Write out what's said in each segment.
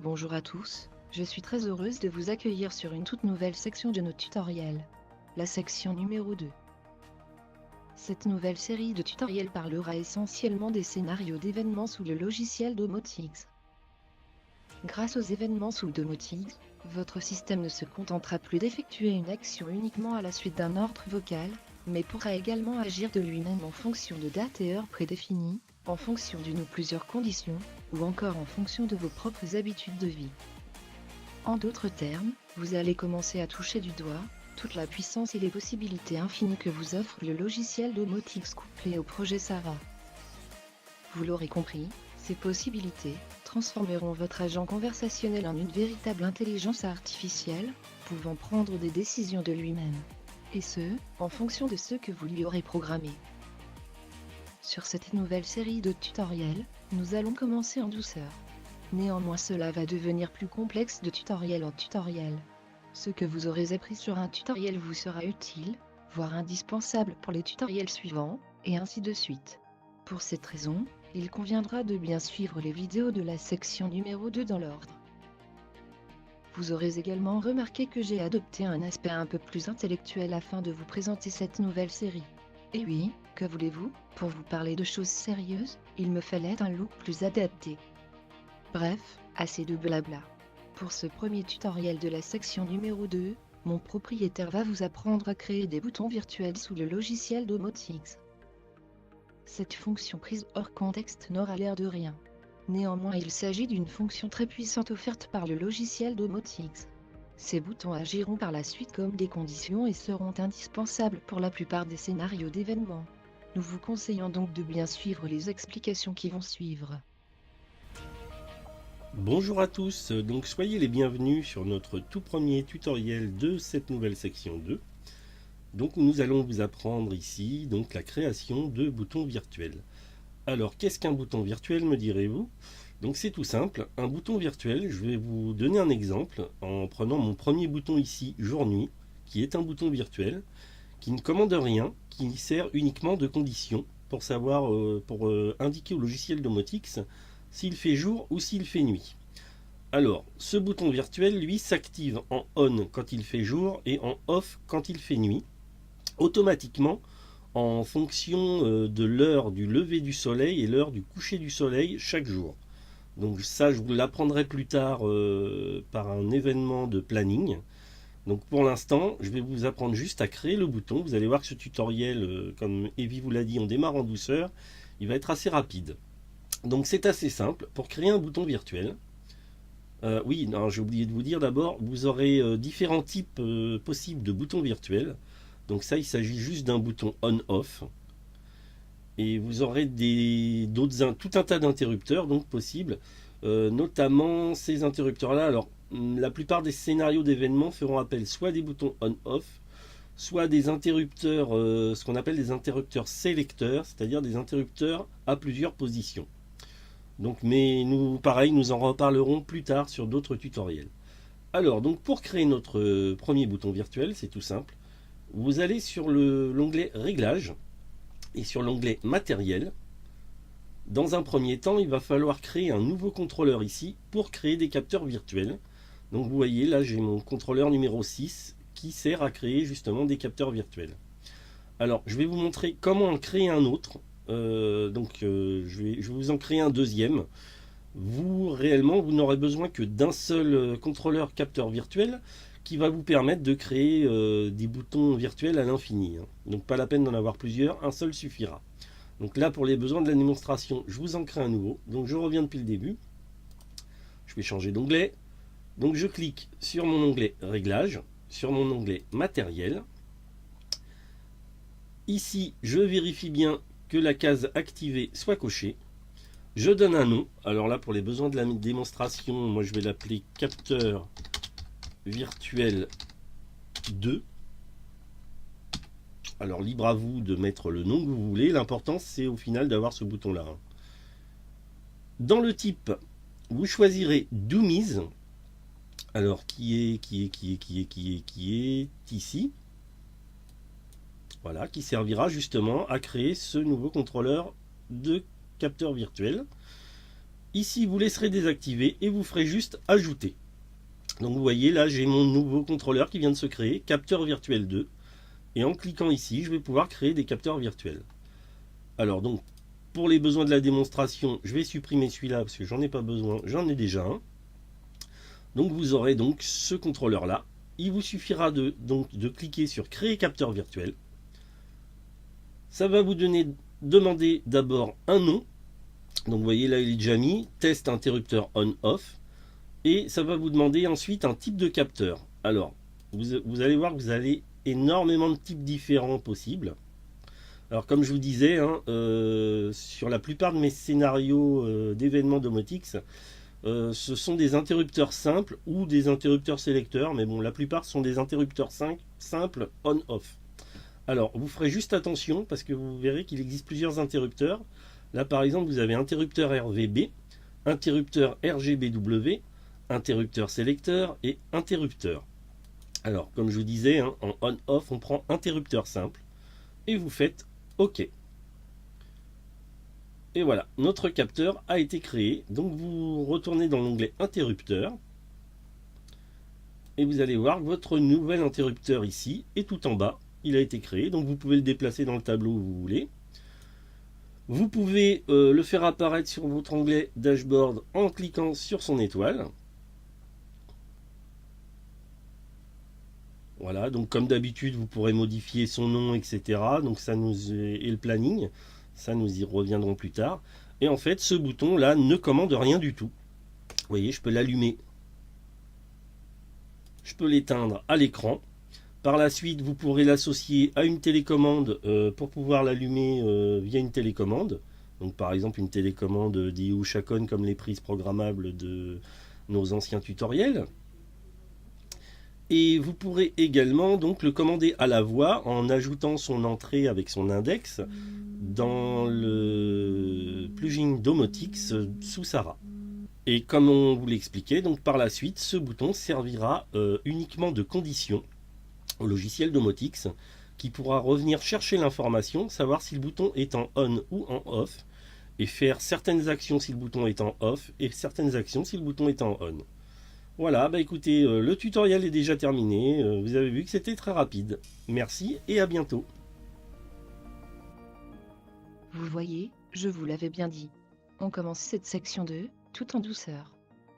Bonjour à tous, je suis très heureuse de vous accueillir sur une toute nouvelle section de nos tutoriels. La section numéro 2. Cette nouvelle série de tutoriels parlera essentiellement des scénarios d'événements sous le logiciel Domotics. Grâce aux événements sous Domotics, votre système ne se contentera plus d'effectuer une action uniquement à la suite d'un ordre vocal, mais pourra également agir de lui-même en fonction de dates et heures prédéfinies, en fonction d'une ou plusieurs conditions, ou encore en fonction de vos propres habitudes de vie. En d'autres termes, vous allez commencer à toucher du doigt toute la puissance et les possibilités infinies que vous offre le logiciel Domotics couplé au projet Sarah. Vous l'aurez compris, ces possibilités transformeront votre agent conversationnel en une véritable intelligence artificielle, pouvant prendre des décisions de lui-même. Et ce, en fonction de ce que vous lui aurez programmé. Sur cette nouvelle série de tutoriels, nous allons commencer en douceur. Néanmoins, cela va devenir plus complexe de tutoriel en tutoriel. Ce que vous aurez appris sur un tutoriel vous sera utile, voire indispensable pour les tutoriels suivants, et ainsi de suite. Pour cette raison, il conviendra de bien suivre les vidéos de la section numéro 2 dans l'ordre. Vous aurez également remarqué que j'ai adopté un aspect un peu plus intellectuel afin de vous présenter cette nouvelle série. Et oui, que voulez-vous, pour vous parler de choses sérieuses, il me fallait un look plus adapté. Bref, assez de blabla. Pour ce premier tutoriel de la section numéro 2, mon propriétaire va vous apprendre à créer des boutons virtuels sous le logiciel Domotics. Cette fonction prise hors contexte n'aura l'air de rien. Néanmoins, il s'agit d'une fonction très puissante offerte par le logiciel Domotics. Ces boutons agiront par la suite comme des conditions et seront indispensables pour la plupart des scénarios d'événements. Nous vous conseillons donc de bien suivre les explications qui vont suivre. Bonjour à tous, donc soyez les bienvenus sur notre tout premier tutoriel de cette nouvelle section 2. Donc nous allons vous apprendre ici donc la création de boutons virtuels. Alors qu'est-ce qu'un bouton virtuel, me direz-vous? Donc c'est tout simple, un bouton virtuel, je vais vous donner un exemple en prenant mon premier bouton ici, jour-nuit, qui est un bouton virtuel, qui ne commande rien, qui sert uniquement de condition pour savoir, indiquer au logiciel Domotics s'il fait jour ou s'il fait nuit. Alors, ce bouton virtuel, lui, s'active en on quand il fait jour et en off quand il fait nuit, automatiquement en fonction de l'heure du lever du soleil et l'heure du coucher du soleil chaque jour. Donc ça, je vous l'apprendrai plus tard par un événement de planning. Donc pour l'instant, je vais vous apprendre juste à créer le bouton. Vous allez voir que ce tutoriel, comme Evie vous l'a dit, on démarre en douceur. Il va être assez rapide. Donc c'est assez simple. Pour créer un bouton virtuel, oui, j'ai oublié de vous dire d'abord, vous aurez différents types possibles de boutons virtuels. Donc ça, il s'agit juste d'un bouton on-off. Et vous aurez tout un tas d'interrupteurs donc possibles, notamment ces interrupteurs-là. Alors, la plupart des scénarios d'événements feront appel soit à des boutons on-off, soit à des interrupteurs, ce qu'on appelle des interrupteurs sélecteurs, c'est-à-dire des interrupteurs à plusieurs positions. Donc, mais nous, pareil, nous en reparlerons plus tard sur d'autres tutoriels. Alors, donc pour créer notre premier bouton virtuel, c'est tout simple. Vous allez sur l'onglet Réglages et sur l'onglet Matériel. Dans un premier temps, il va falloir créer un nouveau contrôleur ici pour créer des capteurs virtuels. Donc vous voyez, là j'ai mon contrôleur numéro 6 qui sert à créer justement des capteurs virtuels. Alors, je vais vous montrer comment en créer un autre. Je vais vous en créer un deuxième. Réellement, vous n'aurez besoin que d'un seul contrôleur capteur virtuel qui va vous permettre de créer des boutons virtuels à l'infini. Donc pas la peine d'en avoir plusieurs, un seul suffira. Donc là, pour les besoins de la démonstration, je vous en crée un nouveau. Donc je reviens depuis le début. Je vais changer d'onglet. Donc je clique sur mon onglet Réglages, sur mon onglet Matériel. Ici, je vérifie bien que la case activée soit cochée. Je donne un nom. Alors là, pour les besoins de la démonstration, moi je vais l'appeler capteur virtuel 2. Alors libre à vous de mettre le nom que vous voulez. L'important, c'est au final d'avoir ce bouton-là. Dans le type, vous choisirez Doomies. Alors qui est ici. Voilà, qui servira justement à créer ce nouveau contrôleur de capteur virtuel. Ici, vous laisserez désactiver et vous ferez juste ajouter. Donc vous voyez, là, j'ai mon nouveau contrôleur qui vient de se créer, capteur virtuel 2. Et en cliquant ici, je vais pouvoir créer des capteurs virtuels. Alors donc, pour les besoins de la démonstration, je vais supprimer celui-là parce que j'en ai pas besoin, j'en ai déjà un. Donc vous aurez donc ce contrôleur-là. Il vous suffira de cliquer sur créer capteur virtuel. Ça va vous demander d'abord un nom. Donc vous voyez là il est déjà mis, test interrupteur on-off. Et ça va vous demander ensuite un type de capteur. Alors vous allez voir que vous avez énormément de types différents possibles. Alors comme je vous disais, hein, sur la plupart de mes scénarios d'événements domotix, ce sont des interrupteurs simples ou des interrupteurs sélecteurs, mais bon, la plupart sont des interrupteurs simples on-off. Alors, vous ferez juste attention parce que vous verrez qu'il existe plusieurs interrupteurs. Là, par exemple, vous avez interrupteur RVB, interrupteur RGBW, interrupteur sélecteur et interrupteur. Alors, comme je vous disais, hein, en on-off, on prend interrupteur simple et vous faites OK. Et voilà, notre capteur a été créé. Donc vous retournez dans l'onglet interrupteur. Et vous allez voir votre nouvel interrupteur ici. Et tout en bas, il a été créé. Donc vous pouvez le déplacer dans le tableau où vous voulez. Vous pouvez le faire apparaître sur votre onglet dashboard en cliquant sur son étoile. Voilà, donc comme d'habitude, vous pourrez modifier son nom, etc. Donc ça nous et le planning. Ça, nous y reviendrons plus tard. Et en fait, ce bouton-là ne commande rien du tout. Vous voyez, je peux l'allumer. Je peux l'éteindre à l'écran. Par la suite, vous pourrez l'associer à une télécommande pour pouvoir l'allumer via une télécommande. Donc par exemple, une télécommande d'IO Chacon comme les prises programmables de nos anciens tutoriels. Et vous pourrez également donc le commander à la voix en ajoutant son entrée avec son index dans le plugin Domotix sous Sarah. Et comme on vous l'expliquait, donc par la suite, ce bouton servira uniquement de condition au logiciel Domotix qui pourra revenir chercher l'information, savoir si le bouton est en on ou en off et faire certaines actions si le bouton est en off et certaines actions si le bouton est en on. Voilà, bah écoutez, le tutoriel est déjà terminé. Vous avez vu que c'était très rapide. Merci et à bientôt. Vous voyez, je vous l'avais bien dit. On commence cette section 2, tout en douceur.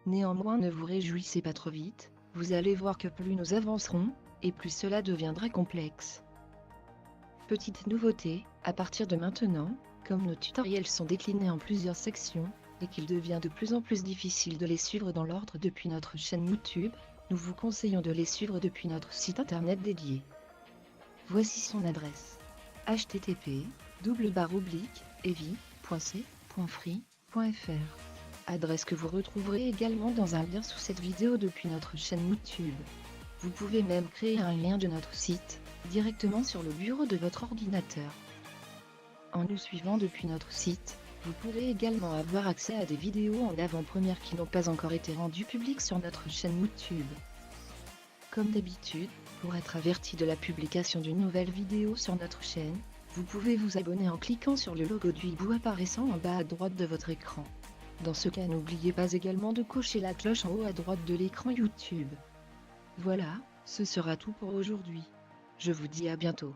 Néanmoins, ne vous réjouissez pas trop vite, vous allez voir que plus nous avancerons, et plus cela deviendra complexe. Petite nouveauté, à partir de maintenant, comme nos tutoriels sont déclinés en plusieurs sections, et qu'il devient de plus en plus difficile de les suivre dans l'ordre depuis notre chaîne YouTube, nous vous conseillons de les suivre depuis notre site internet dédié. Voici son adresse. http://evi.c.free.fr. Adresse que vous retrouverez également dans un lien sous cette vidéo depuis notre chaîne YouTube. Vous pouvez même créer un lien de notre site, directement sur le bureau de votre ordinateur. En nous suivant depuis notre site, vous pourrez également avoir accès à des vidéos en avant-première qui n'ont pas encore été rendues publiques sur notre chaîne YouTube. Comme d'habitude, pour être averti de la publication d'une nouvelle vidéo sur notre chaîne, vous pouvez vous abonner en cliquant sur le logo du hibou apparaissant en bas à droite de votre écran. Dans ce cas, n'oubliez pas également de cocher la cloche en haut à droite de l'écran YouTube. Voilà, ce sera tout pour aujourd'hui. Je vous dis à bientôt.